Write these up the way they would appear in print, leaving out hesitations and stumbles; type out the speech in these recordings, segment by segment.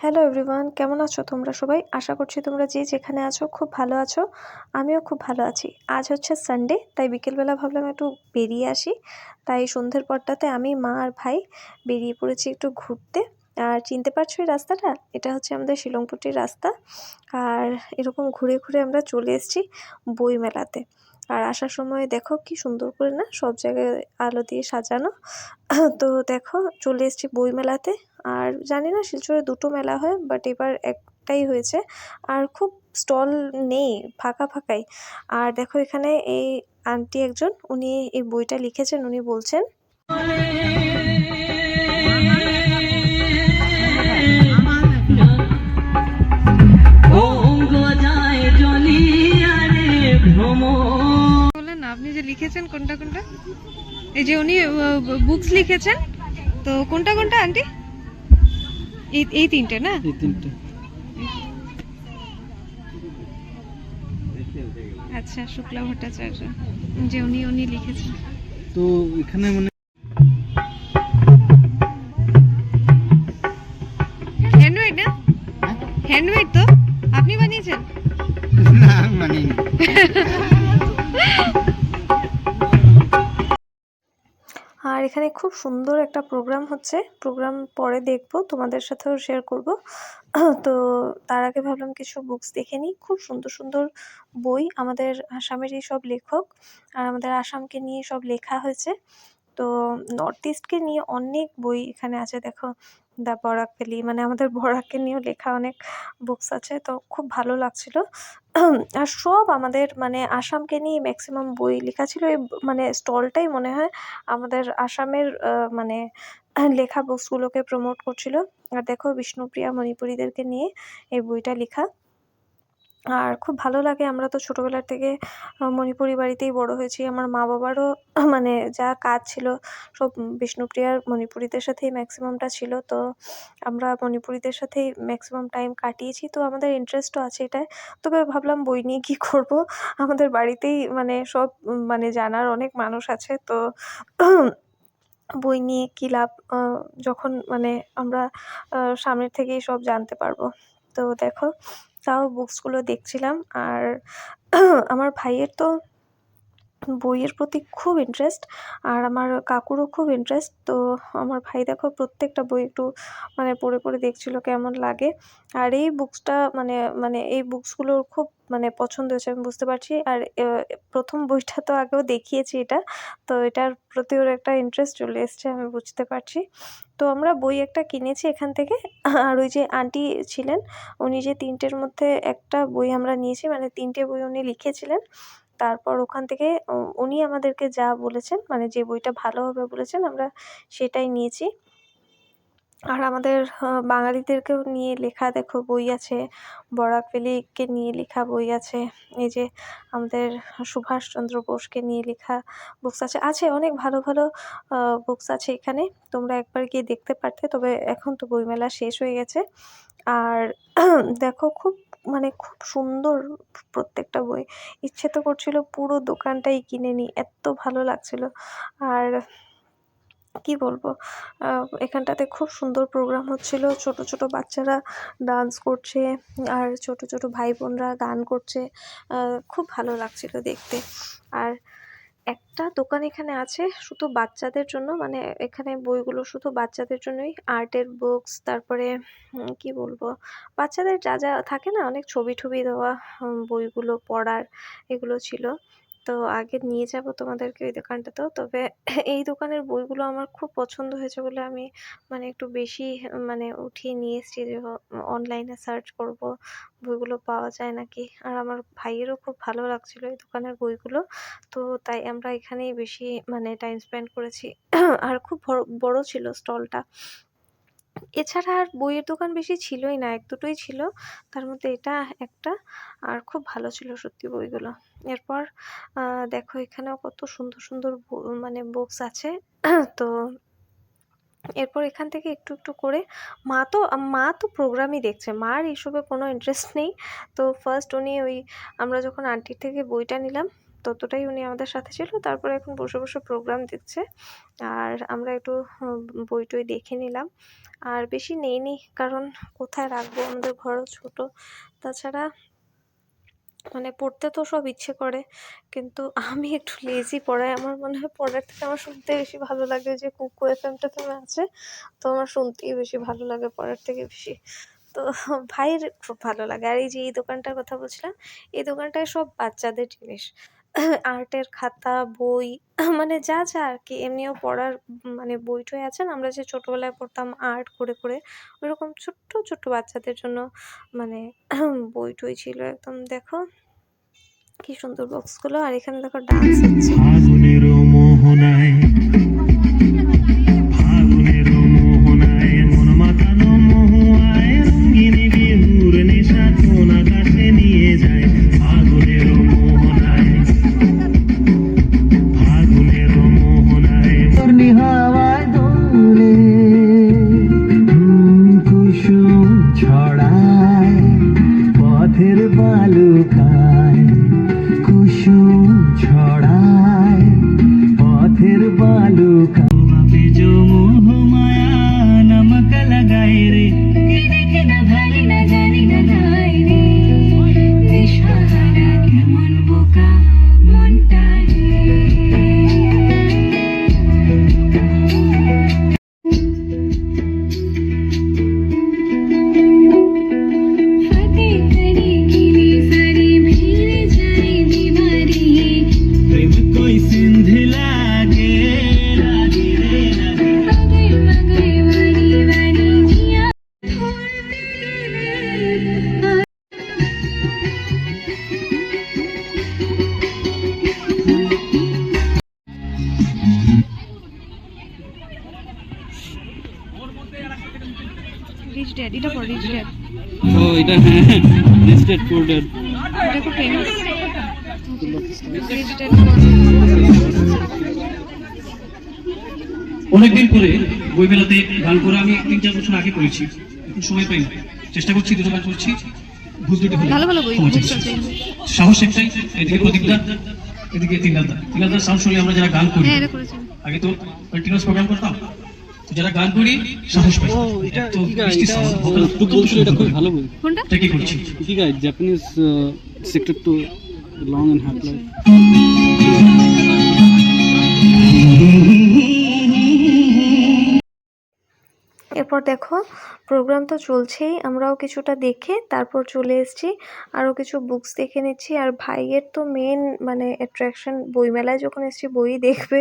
Hello everyone, কেমন আছো তোমরা সবাই? আশা করছি তোমরা যে যেখানে আছো খুব ভালো আছো। আমিও খুব ভালো আছি। আজ হচ্ছে সানডে, তাই বিকেলবেলা ভাবলাম একটু বেরিয়ে আসি। তাই সন্ধ্যের পরটাতে আমি, মা আর ভাই বেরিয়ে পড়েছি একটু ঘুরতে। আর চিনতে পারছো এই রাস্তাটা? এটা হচ্ছে আমাদের শিলংপট্টির রাস্তা। আর এরকম ঘুরে ঘুরে আমরা চলে এসেছি বইমেলাতে। আর আসার সময় দেখো কি সুন্দর করে না সব জায়গায় আলো দিয়ে সাজানো। তো দেখো চলে এসেছি বইমেলাতে। আর জানি না শিলচরে দুটো মেলা হয়, বাট এবার একটাই হয়েছে। আর খুব স্টল নেই, ফাঁকা ফাঁকাই। আর দেখো এখানে এই আন্টি একজন, উনি এই বইটা লিখেছেন। উনি বলছেন, বলেন না আপনি যে লিখেছেন কোনটা কোনটা, এই যে উনি বুকস লিখেছেন, তো কোনটা কোনটা আন্টি? এই তিনটে না? এই তিনটে। আচ্ছা, শুক্লা ভট্টাচার্য যে উনি লিখেছেন। তো এখানে মানে হ্যান্ডমেড না? হ্যান্ডমেড তো আপনি বানিয়েছেন? না মানে আর এখানে খুব সুন্দর একটা প্রোগ্রাম হচ্ছে। প্রোগ্রাম পরে দেখবো, তোমাদের সাথেও শেয়ার করব। তো তার আগে ভাবলাম কিছু বুকস দেখে নিই। খুব সুন্দর সুন্দর বই, আমাদের আসামেরই সব লেখক। আর আমাদের আসামকে নিয়ে সব লেখা হয়েছে। তো নর্থ ইস্টকে নিয়ে অনেক বই এখানে আছে। দেখো দ্য বরাক ভ্যালি, মানে আমাদের বরাককে নিয়েও লেখা অনেক বুকস আছে। তো খুব ভালো লাগছিল। আর সব আমাদের মানে আসামকে নিয়ে ম্যাক্সিমাম বই লেখা ছিল। এই মানে স্টলটাই মনে হয় আমাদের আসামের মানে লেখা বুকসগুলোকে প্রমোট করছিল। আর দেখো বিষ্ণুপ্রিয়া মণিপুরীদেরকে নিয়ে এই বইটা লেখা। আর খুব ভালো লাগে। আমরা তো ছোটোবেলার থেকে মণিপুরি বাড়িতেই বড় হয়েছি। আমার মা বাবারও মানে যা কাজ ছিল সব বিষ্ণুপ্রিয়ার মণিপুরীদের সাথেই ম্যাক্সিমামটা ছিল। তো আমরা মণিপুরীদের সাথেই ম্যাক্সিমাম টাইম কাটিয়েছি। তো আমাদের ইন্টারেস্টও আছে এটায়। তবে ভাবলাম বই নিয়ে কী করব, আমাদের বাড়িতেই মানে সব মানে জানার অনেক মানুষ আছে। তো বই নিয়ে কী লাভ, যখন মানে আমরা সামনের থেকেই সব জানতে পারবো। তো দেখো তাও বুকসগুলো দেখছিলাম। আর আমার ভাইয়ের তো বইয়ের প্রতি খুব ইন্টারেস্ট, আর আমার কাকুরও খুব ইন্টারেস্ট। তো আমার ভাই দেখো প্রত্যেকটা বই একটু মানে পড়ে পড়ে দেখছিল কেমন লাগে। আর এই বুকসটা মানে মানে এই বুকসগুলোর খুব মানে পছন্দ হয়েছে, আমি বুঝতে পারছি। আর প্রথম বইটা তো আগেও দেখিয়েছি এটা, তো এটার প্রতি ওর একটা ইন্টারেস্ট চলে এসছে, আমি বুঝতে পারছি। তো আমরা বই একটা কিনেছি এখান থেকে। আর ওই যে আন্টি ছিলেন, উনি যে তিনটের মধ্যে একটা বই আমরা নিয়েছি, মানে তিনটে বই উনি লিখেছিলেন। তারপর ওখান থেকে উনি আমাদেরকে যা বলেছেন, মানে যে বইটা ভালো হবে বলেছেন, আমরা সেটাই নিয়েছি। আর আমাদের বাঙালিদেরকেও নিয়ে লেখা দেখো বই আছে। বরাক ভ্যালিকে নিয়ে লেখা বই আছে। এই যে আমাদের সুভাষচন্দ্র বোসকে নিয়ে লেখা বুকস আছে। অনেক ভালো ভালো বুকস আছে এখানে। তোমরা একবার গিয়ে দেখতে পারতে, তবে এখন তো বইমেলা শেষ হয়ে গেছে। আর দেখো খুব মানে খুব সুন্দর প্রত্যেকটা বই। ইচ্ছে তো করছিল পুরো দোকানটাই কিনে নিই, এত ভালো লাগছিল। আর কি বলবো, এখানটাতে খুব সুন্দর প্রোগ্রাম হচ্ছিল। ছোট ছোট বাচ্চারা ডান্স করছে, আর ছোট ছোট ভাই বোনরা গান করছে। খুব ভালো লাগছিল দেখতে। আর একটা দোকান এখানে আছে শুধু বাচ্চাদের জন্য, মানে এখানে বইগুলো শুধু বাচ্চাদের জন্যই। আর্টের বুকস, তারপরে কি বলবো, বাচ্চাদের যা যা থাকে না, অনেক ছবি টবি দেওয়া বইগুলো পড়ার, এগুলো ছিল। তো আগে নিয়ে যাব তোমাদেরকে ওই দোকানটাতেও। তবে এই দোকানের বইগুলো আমার খুব পছন্দ হয়েছে বলে আমি মানে একটু বেশি মানে উঠিয়ে নিয়ে এসেছি যে অনলাইনে সার্চ করব বইগুলো পাওয়া যায় নাকি। আর আমার ভাইয়েরও খুব ভালো লাগছিল এই দোকানের বইগুলো। তো তাই আমরা এখানেই বেশি মানে টাইম স্পেন্ড করেছি। আর খুব বড় ছিল স্টলটা। এছাড়া আর বইয়ের দোকান বেশি ছিলই না, এক দুটোই ছিল, তার মধ্যে এটা একটা। আর খুব ভালো ছিল সত্যি বইগুলো। এরপর দেখো এখানেও কত সুন্দর সুন্দর মানে বুকস আছে। তো এরপর এখান থেকে একটু একটু করে মা তো প্রোগ্রামই দেখছে, মার এইসবে কোনো ইন্টারেস্ট নেই। তো ফার্স্ট উনি ওই আমরা যখন আন্টির থেকে বইটা নিলাম, ততটাই উনি আমাদের সাথে ছিল। তারপরে এখন বসে বসে প্রোগ্রাম দেখছে, আর আমরা একটু বই টই দেখে নিলাম। আর বেশি নেইনি, কারণ কোথায় রাখবো, আমাদের ঘরও ছোট। তাছাড়া মানে পড়তে তো সব ইচ্ছে করে, কিন্তু আমি একটু লেজি পড়ায়। আমার মনে হয় পড়ার থেকে আমার শুনতে বেশি ভালো লাগে। যে কুকু এফএমটা তুমি আছে, তো আমার শুনতেই বেশি ভালো লাগে পড়ার থেকে বেশি। তো ভাইয়ের খুব ভালো লাগে। আর এই যে এই দোকানটার কথা বলছিলাম, এই দোকানটায় সব বাচ্চাদের জিনিস, আর্টের খাতা, বই, মানে যা যা আর কি, এমনিও পড়ার মানে বই টই আছে না, আমরা যে ছোটবেলায় পড়তাম আর্ট করে করে, ওইরকম ছোট্ট ছোট্ট বাচ্চাদের জন্য মানে বই টই ছিল একদম। দেখো কি সুন্দর বক্সগুলো, আর এখানে দেখো ডান্স হচ্ছে। ফাগুনের মোহনায় ফাগুনের মোহনায় মন মাতানো মহুয়ায় রঙিন বিহুর নেশা কোন আকাশে নিয়ে যায়। ফাগুনের মোহনায় ফাগুনের মোহনায় পূর্ণি হাওয়ায় দোলে কুসুম ছড়ায় পথের বালুকায়, কুসুম ছড়ায় পথের বালুকায়। बापे जो मोह माया नमक लगाए रे देखे ना भाले ना जानी ना गाए रे दिशाहारा केमन बोका मनटा प्रेम कोई सिंध लागे लागे रे लागे। রিচ ড্যাড, এটা পড়, রিচ ড্যাড, ও এটা হ্যাঁ, নেস্টেড ফোল্ডার। এটা খুব ফেমাস। রিচ ড্যাড অনেকদিন পরে বইমেলাতে গান করে আমি 3-4 বছর আগে করেছি, এখন সময় পাই না। চেষ্টা করছি, দুটো গান করছি, ভুল দুটো হলে ভালো ভালো বই ক্ষমা বুঝতে চাইছি। চাই। সাহস একটাই, এদিকে প্রদীপদা, এদিকে তিনদাদা সাউন্ড শুনলে আমরা যারা গান করি, হ্যাঁ, এটা করেছেন। আগে তো কন্টিনিউয়াস প্রোগ্রাম করতাম, তো যারা গান করি সাহস পাই। এটা তো কি গাইড? মিষ্টি এটা sound, vocal তুই বলছিল এটা খুব ভালো বই। কোনটা? এটা কি করছি। কি guide? Japanese sector to long and hard life. এরপর দেখো প্রোগ্রাম তো চলছেই, আমরাও কিছুটা দেখে তারপর চলে এসেছি, আরও কিছু বুকস দেখে নিচ্ছি। আর ভাইয়ের তো মেন মানে অ্যাট্রাকশন, বইমেলায় যখন এসেছি বই দেখবে,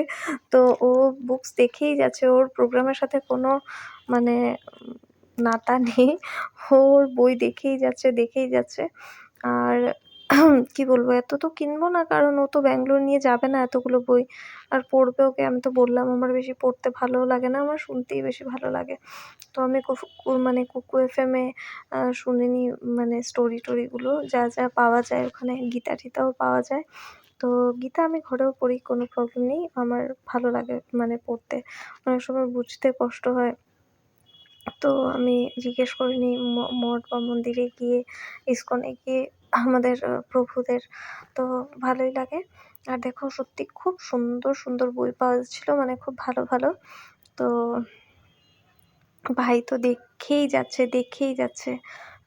তো ও বুকস দেখেই যাচ্ছে। ওর প্রোগ্রামের সাথে কোনো মানে নাতা নেই, ওর বই দেখেই যাচ্ছে দেখেই যাচ্ছে। আর কি বলবো, এত তো কিনবো না, কারণ ও তো ব্যাঙ্গালোর নিয়ে যাবে না এতগুলো বই, আর পড়বে ওকে। আমি তো বললাম আমার বেশি পড়তে ভালোও লাগে না, আমার শুনতেই বেশি ভালো লাগে। তো আমি মানে কুকু এফএমে শুনে নিই, মানে স্টোরি টোরিগুলো যা যা পাওয়া যায় ওখানে, গীতা টিতাও পাওয়া যায়। তো গীতা আমি ঘরেও পড়ি, কোনো প্রবলেম নেই, আমার ভালো লাগে মানে পড়তে। অনেক সময় বুঝতে কষ্ট হয়, তো আমি জিজ্ঞেস করে নিই মঠ বা মন্দিরে গিয়ে, ইসকনে গিয়ে আমাদের প্রভুদের, তো ভালোই লাগে। আর দেখো সত্যি খুব সুন্দর সুন্দর বই পাওয়া যাচ্ছিলো, মানে খুব ভালো ভালো। তো ভাই তো দেখেই যাচ্ছে দেখেই যাচ্ছে,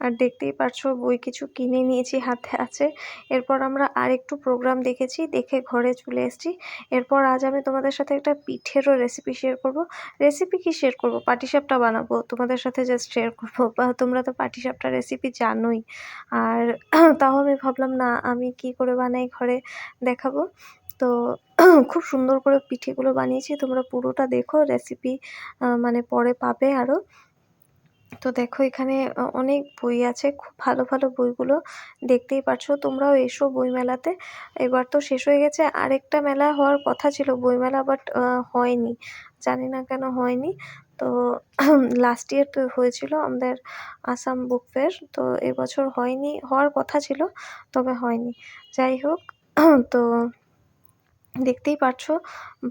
আর দেখতেই পারছো বই কিছু কিনে নিয়েছি, হাতে আছে। এরপর আমরা আরেকটু প্রোগ্রাম দেখেছি, দেখে ঘরে চলে এসেছি। এরপর আজ আমি তোমাদের সাথে একটা পিঠেরও রেসিপি শেয়ার করব। রেসিপি কি শেয়ার করব, পাটিসাপটা বানাবো তোমাদের সাথে, জাস্ট শেয়ার করবো। বা তোমরা তো পাটিসাপটা রেসিপি জানোই, আর তাও আমি ভাবলাম না আমি কি করে বানাই ঘরে দেখাবো। তো খুব সুন্দর করে পিঠেগুলো বানিয়েছি, তোমরা পুরোটা দেখো, রেসিপি মানে পরে পাবে আরও। তো দেখো এখানে অনেক বই আছে, খুব ভালো ভালো বইগুলো দেখতেই পাচ্ছ। তোমরাও এসো বইমেলাতে, এবার তো শেষ হয়ে গেছে। আরেকটা মেলা হওয়ার কথা ছিল বইমেলা, বাট হয়নি, জানি না কেন হয়নি। তো লাস্ট ইয়ার তো হয়েছিল আমাদের আসাম বুক ফেয়ার, তো এবছর হয়নি, হওয়ার কথা ছিল তবে হয়নি। যাই হোক, তো দেখতেই পারছো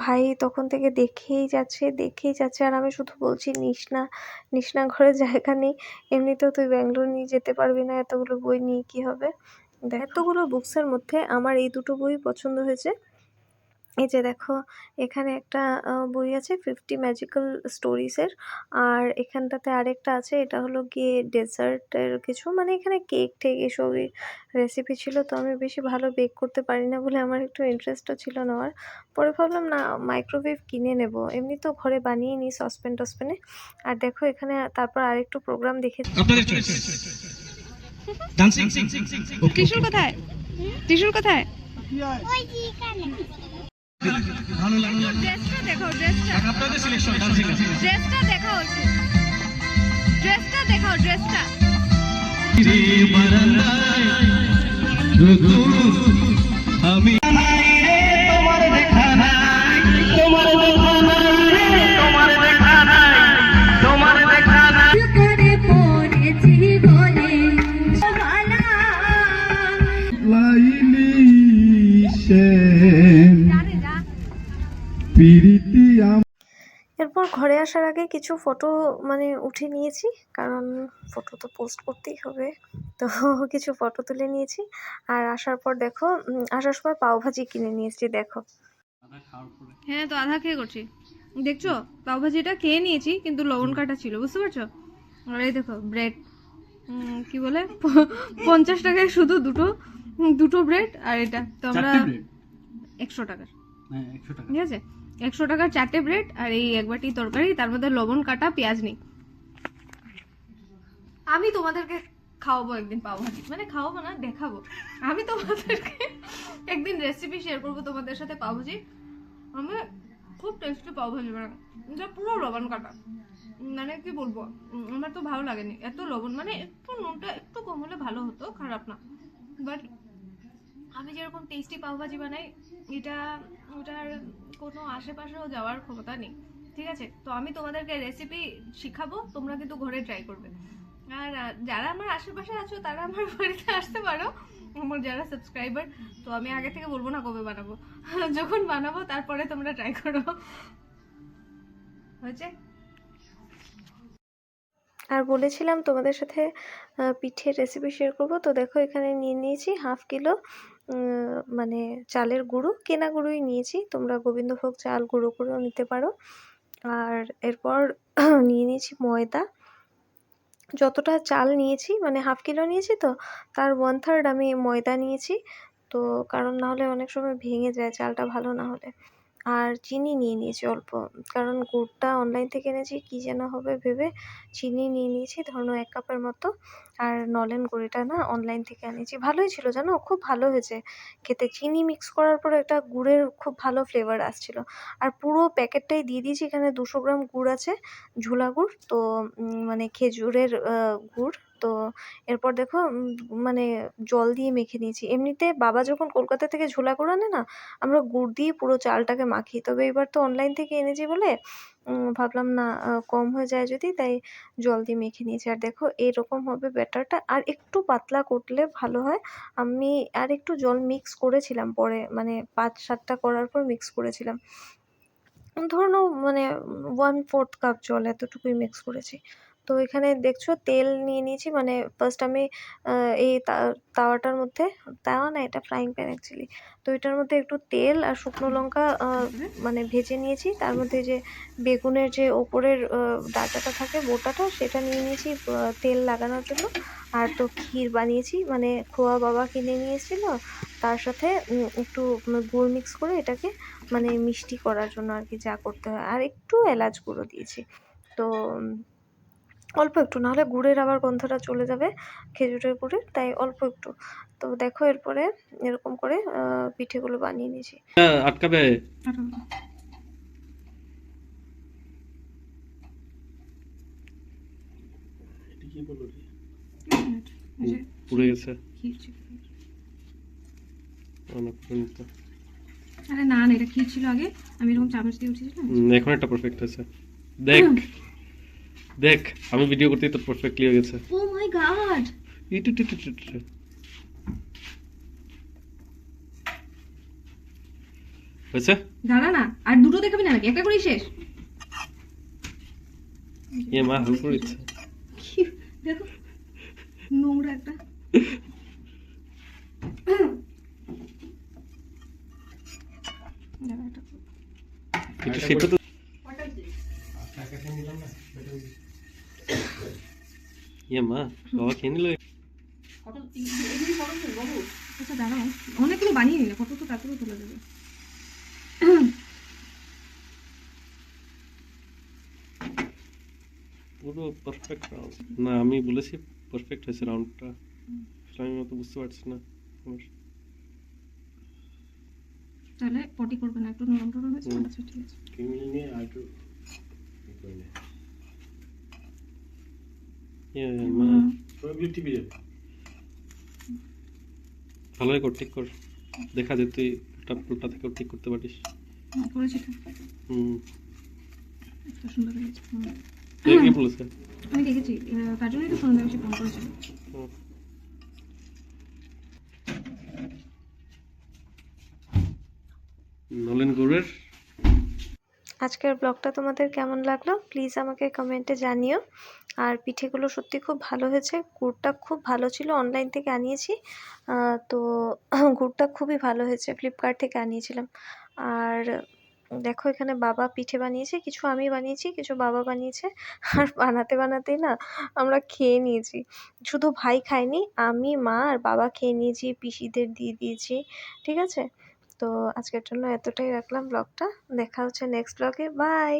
ভাই তখন থেকে দেখেই যাচ্ছে দেখেই যাচ্ছে, আর আমি শুধু বলছি নিস না নিস না, ঘরে জায়গা নেই, এমনিতেও তুই ব্যাঙ্গালোর নিয়ে যেতে পারবি না, এতগুলো বই নিয়ে কী হবে। এতগুলো বুকসের মধ্যে আমার এই দুটো বই পছন্দ হয়েছে। এই যে দেখো, এখানে একটা বই আছে 50 ম্যাজিক্যাল স্টোরিজের, আর এখানটাতে আরেকটা আছে, এটা হলো গিয়ে ডেজার্টের কিছু, মানে এখানে কেক টেক এসবই রেসিপি ছিল। তো আমি বেশি ভালো বেক করতে পারি না বলে আমার একটু ইন্টারেস্টও ছিল নেওয়ার। পরে ভাবলাম না, মাইক্রোওয়েভ কিনে নেব, এমনি তো ঘরে বানিয়ে নিই সসপ্যান টসপ্যানে। আর দেখো এখানে তারপর আরেকটু প্রোগ্রাম দেখে আপনাদের চয়েস ডান্সিং ওকে ত্রিশুল কোথায়? ত্রিশুল কোথায়? ভালো লাগলো ড্রেসটা দেখাও, ড্রেসটা, আপনাদের সিলেকশন ডান্সিং আছে ড্রেসটা দেখাও, ড্রেসটা দেখাও, ড্রেসটা। রে বারান্দায় রোদ আমি তোমার দেখা নাই তোমার দেখা নাই তোমার দেখা নাই তোমার দেখা নাই করে পড়েছি বলে ভালা লাইলি সেন পিরিতি এরপর ঘরে আসার আগে কিছু ফটো মানে উঠে নিয়েছি, কারণ ফটো তো পোস্ট করতেই হবে। তো কিছু ফটো তুলে নিয়েছি। আর আসার পর দেখো, আসার সময় পাওভাজি কিনে নিয়েছি। দেখো হ্যাঁ, তো আধা খেয়ে করছি, দেখছো? পাওভাজিটা খেয়ে নিয়েছি, কিন্তু লবণ কাটা ছিল, বুঝতে পারছো? আর এই দেখো ব্রেড, কি বলে 50 টাকায় শুধু দুটো ব্রেড। আর এটা তো আমরা 100 টাকার, হ্যাঁ 100 টাকা। ঠিক আছে, 100 টাকার 4টে ব্রেড আর এই এক বাটি তরকারি, তার মধ্যে লবণ কাটা, পেঁয়াজ নেই। আমি তোমাদেরকে খাওয়াবো একদিন পাওভাজি, মানে খাওয়াবো না, দেখাবো। আমি তোমাদেরকে একদিন রেসিপি শেয়ার করবো তোমাদের সাথে পাওভাজি। আমি খুব টেস্টি পাওভাজি বানাই, যা পুরো লবণ কাটা, মানে কি বলবো, আমার তো ভালো লাগেনি এত লবণ, মানে একটু নুনটা একটু কম হলে ভালো হতো, খারাপ না, বাট আমি যেরকম টেস্টি পাওভাজি বানাই, ওটার কোনো আশেপাশেও যাওয়ার ক্ষমতা নেই, ঠিক আছে? তো আমি তোমাদেরকে রেসিপি শিখাবো, তোমরা কিন্তু ঘরে ট্রাই করবে। আর যারা আমার আশেপাশে আছো তারা আমার বাড়িতে আসতে পারো, আমার যারা সাবস্ক্রাইবার। তো আমি আগে থেকে বলবো না কবে বানাবো, যখন বানাবো তারপরে তোমরা ট্রাই করো। হয়েছে? আর বলেছিলাম তোমাদের সাথে পিঠের রেসিপি শেয়ার করব। তো দেখো এখানে নিয়ে নিয়েছি 1/2 কিলো মানে চালের গুঁড়ো, কেনা গুঁড়োই নিয়েছি, তোমরা গোবিন্দভোগ চাল গুঁড়ো করেও নিতে পারো। আর এরপর নিয়ে নিয়েছি ময়দা, যতটা চাল নিয়েছি মানে 1/2 কিলো নিয়েছি, তো তার 1/3 আমি ময়দা নিয়েছি। তো কারণ না হলে অনেক সময় ভেঙে যায় চালটা ভালো না হলে। আর চিনি নিয়ে নিয়েছি অল্প, কারণ গুড়টা অনলাইন থেকে এনেছি, কী যেন হবে ভেবে চিনি নিয়ে নিয়েছি ধরো 1 কাপের মতো। আর নলেন গুড়িটা না অনলাইন থেকে এনেছি, ভালোই ছিল জানো, খুব ভালো হয়েছে খেতে। চিনি মিক্স করার পর একটা গুড়ের খুব ভালো ফ্লেভার আসছিল। আর পুরো প্যাকেটটাই দিয়ে দিয়েছি, এখানে 200 গ্রাম গুড় আছে, ঝুলা গুড়, তো মানে খেজুরের গুড়। তো এরপর দেখো মানে জল দিয়ে মেখে নিয়েছি। এমনিতে বাবা যখন কলকাতা থেকে ঝোলা গুড় আনে না, আমরা গুড় দিয়ে পুরো চালটাকে মাখি, তবে এবার তো অনলাইন থেকে এনেছি বলে ভাবলাম না কম হয়ে যায় যদি, তাই জল দিয়ে মেখে নিয়েছি। আর দেখো এরকম হবে ব্যাটারটা, আর একটু পাতলা করলে ভালো হয়। আমি আর একটু জল মিক্স করেছিলাম পরে, মানে 5-7টা করার পর মিক্স করেছিলাম, ধরে নাও মানে 1/4 কাপ জল এতটুকুই মিক্স করেছি। তো এখানে দেখছো তেল নিয়ে নিয়েছি, মানে ফার্স্ট আমি এই তাওয়াটার মধ্যে, তাওয়া না এটা ফ্রাইং প্যান অ্যাকচুয়ালি, তো এটার মধ্যে একটু তেল আর শুকনো লঙ্কা মানে ভেজে নিয়েছি। তার মধ্যে যে বেগুনের যে ওপরের ডাঁটাটা থাকে, বোটাটা, সেটা নিয়ে নিয়েছি তেল লাগানোর জন্য। আর তো ক্ষীর বানিয়েছি, মানে খোয়া বাবা কিনে নিয়ে এসেছিল, তার সাথে একটু গুড় মিক্স করে এটাকে মানে মিষ্টি করার জন্য আর কি যা করতে হয়। আর একটু এলাচ গুঁড়ো দিয়েছি, তো অল্প একটু, নাহলে গুড়ের আবার গন্ধটা চলে যাবে খেজুরের গুড়ের, তাই অল্প একটু। তো দেখো এরপরে এরকম করে পিঠেগুলো বানিয়ে নিয়েছি। আটকাবে। পুড়ে গেছে। আরে না না, এটা ক্ষীর ছিল আগে, আমি এরকম চামচ দিয়ে উঠেছিলাম। এখন একটা পারফেক্ট হয়েছে, দেখ দেখ, আমি ভিডিও করতেই তো পারফেক্টলি হয়ে গেছে। ও মাই গড, হয়েছে? দাঁড়া না, আর দুটো দেখাবি না নাকি? একটা করেই শেষ। মা হাল করে দিচ্ছে। দেখো নোংরা একটা। সেটা তো ইয়ে মা বাবা খেয়ে নিল। আচ্ছা দাঁড়াও, অনেকগুলো বানিয়ে নিলে ফটো তো তারপরে তোলা যাবে। পুরো পারফেক্ট রাউন্ড না, আমি বলেছি পারফেক্ট হয়েছে রাউন্ডটা, আমি অত বুঝতে পারছি না। তাহলে পটি করবে না, একটু নরম টরম হয়েছে। হুম। আচ্ছা ঠিক আছে। ইয়ে মা ভালোই কর, ঠিক কর, দেখা যায় তুই উল্টা থেকেও ঠিক করতে পারিস। করেছি তো, হুম এত সুন্দর হয়েছে। তুই কি বলেছে? আমি দেখেছি, তার জন্যই তো সুন্দর বেশি ফোন করেছিল। হুম। নলেন গুড়ের আজকের ব্লগটা তোমাদের কেমন লাগলো প্লিজ আমাকে কমেন্টে জানিও। আর পিঠেগুলো সত্যি খুব ভালো হয়েছে, গুড়টা খুব ভালো ছিল, অনলাইন থেকে আনিয়েছি। তো গুড়টা খুবই ভালো হয়েছে, ফ্লিপকার্ট থেকে আনিয়েছিলাম। আর দেখো এখানে বাবা পিঠে বানিয়েছে, কিছু আমি বানিয়েছি, কিছু বাবা বানিয়েছে। আর বানাতে বানাতেই না আমরা খেয়ে নিয়েছি, শুধু ভাই খায়নি, আমি মা আর বাবা খেয়ে নিয়েছি, পিসিদের দিয়ে দিয়েছি। ঠিক আছে, তো আজকের জন্য এতটাই রাখলাম ব্লগটা, দেখা হচ্ছে নেক্সট ব্লগে, বাই।